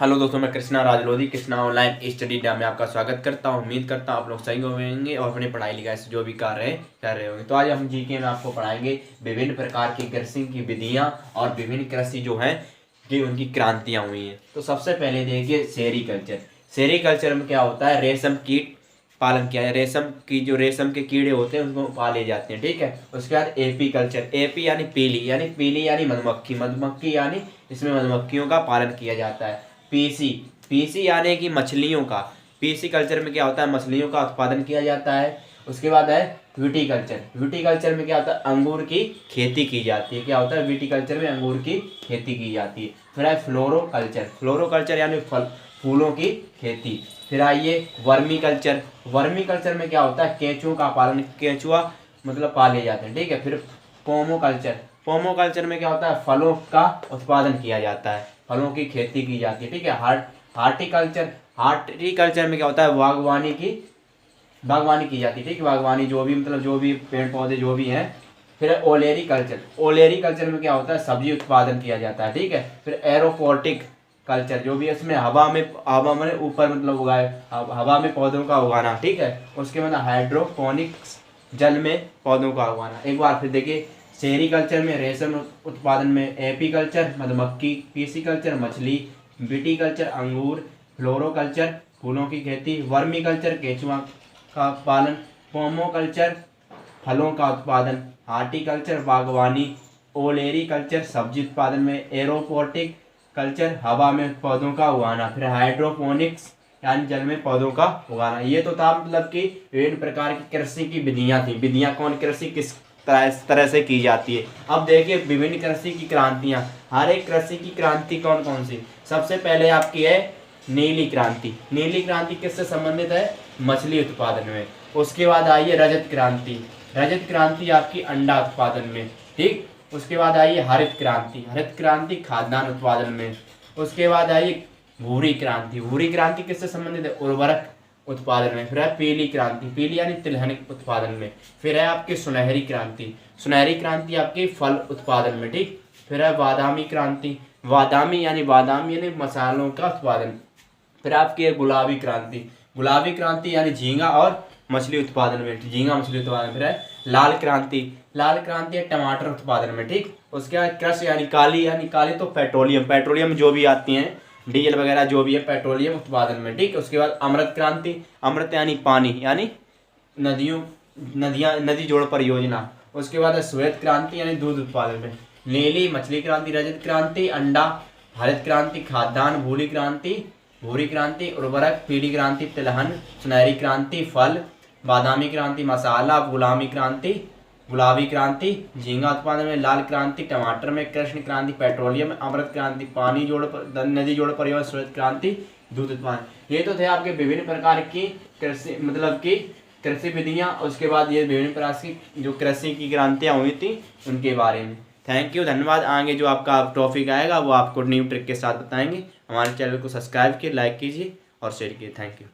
Hello दोस्तों, मैं Krishna Rajlodhi Krishna online study डे में आपका स्वागत करता हूं। उम्मीद करता हूं आप लोग सही होंगे और अपनी पढ़ाई लिखाई से जो भी कर रहे होंगे। तो आज हम जीके में आपको पढ़ाएंगे विभिन्न प्रकार की कृषि की विधियां और विभिन्न कृषि जो है कि उनकी क्रांतियां हुई हैं। तो सबसे पहले देखिए सेरीकल्चर। सेरीकल्चर में क्या होता है, रेशम कीट पालन किया है। रेशम के कीड़े होते हैं उनको पाले जाते हैं, ठीक है। उसके बाद एपी कल्चर, एपी यानी पीली यानी मधुमक्खी यानी इसमें मधुमक्खियों का पालन किया जाता है। पीसी पीसी यानी कि मछलियों का, पीसी कल्चर में क्या होता है, मछलियों का उत्पादन किया जाता है। उसके बाद है विटीकल्चर। विटीकल्चर में क्या होता है, अंगूर की खेती की जाती है। क्या होता है, विटीकल्चर में अंगूर की खेती की जाती है। फिर है फ्लोरोकल्चर। फ्लोरोकल्चर यानी फूलों की खेती। फिर आइए वर्मी कल्चर। वर्मी कल्चर में क्या होता है, केंचुओं का पालन, केंचुआ मतलब पाले जाते हैं, ठीक है। फिर पोमोकल्चर। पोमोकल्चर में क्या होता है, फलों का उत्पादन किया जाता है, फलों की खेती की जाती है, ठीक है। हार्टिकल्चर। हार्टिकल्चर में क्या होता है, बागवानी की जाती है, ठीक है। बागवानी जो भी मतलब जो भी पेड़ पौधे जो भी हैं। फिर ओलेरी कल्चर। ओलेरी कल्चर में क्या होता है, सब्जी उत्पादन किया जाता है, ठीक है। फिर एरोपोटिक कल्चर, जो भी इसमें हवा में ऊपर मतलब उगाए, हवा में पौधों का उगाना, ठीक है। उसके बाद हाइड्रोपोनिक्स, जल में पौधों का उगाना। एक बार फिर देखिए, सेरीकल्चर में रेशम उत्पादन में एपीकल्चर मधुमक्खी, पीसीकल्चर मछली, विटीकल्चर अंगूर, फ्लोरोकल्चर फूलों की खेती, वर्मीकल्चर केंचुआ का पालन, पोमोकल्चर फलों का उत्पादन, हार्टिकल्चर बागवानी, ओलेरीकल्चर सब्जी उत्पादन में, एरोपोटिक कल्चर हवा में पौधों का उगाना, फिर हाइड्रोपोनिक्स यानी जल में पौधों का उगाना। ये तो था मतलब कि विभिन्न प्रकार की कृषि की विधियां थी। विधियां कौन, कृषि किस तरह से की जाती है। अब देखिए विभिन्न कृषि की क्रांतियां। हर एक कृषि की क्रांति कौन कौन सी। सबसे पहले आपकी है नीली क्रांति। नीली क्रांति किससे संबंधित है, मछली उत्पादन में। उसके बाद आइए रजत क्रांति। रजत क्रांति आपकी अंडा उत्पादन में, ठीक। उसके बाद आइए हरित क्रांति। हरित क्रांति खाद्यान्न उत्पादन में। उसके बाद आइए भूरी क्रांति। भूरी क्रांति किससे संबंधित है, उर्वरक उत्पादन में। फिर है पीली क्रांति, पीली यानी तिलहन उत्पादन में। फिर है आपकी सुनहरी क्रांति। सुनहरी क्रांति आपकी फल उत्पादन में, ठीक। फिर है बादामी क्रांति। बादामी यानी मसालों का उत्पादन। फिर आपकी है गुलाबी क्रांति। गुलाबी क्रांति यानी झींगा और मछली उत्पादन में, झींगा मछली उत्पादन। फिर है लाल क्रांति। लाल क्रांति है टमाटर उत्पादन में, ठीक। उसके बाद कृषि यानी काली तो पेट्रोलियम जो भी आती हैं, डीजल वगैरह जो भी है, पेट्रोलियम उत्पादन में, ठीक। उसके बाद अमृत क्रांति। अमृत यानी पानी यानी नदी जोड़ परियोजना। उसके बाद है श्वेत क्रांति यानी दूध उत्पादन में। नीली मछली क्रांति, रजत क्रांति अंडा, हरित क्रांति खाद्यान्न, भूरी क्रांति उर्वरक, पीली क्रांति तिलहन, सुनहरी क्रांति फल, बादामी क्रांति मसाला, गुलाबी क्रांति झींगा उत्पादन में, लाल क्रांति टमाटर में, कृष्ण क्रांति पेट्रोलियम, अमृत क्रांति नदी जोड़ परिवहन, श्वेत क्रांति दूध उत्पादन। ये तो थे आपके विभिन्न प्रकार की कृषि मतलब की कृषि विधियां। उसके बाद ये विभिन्न प्रकार की जो कृषि की क्रांतियां हुई थी उनके बारे में। थैंक यू, धन्यवाद। आगे जो आपका टॉपिक आएगा वो आपको न्यू ट्रिक के साथ बताएंगे। हमारे चैनल को सब्सक्राइब कीजिए, लाइक कीजिए और शेयर कीजिए। Thank you.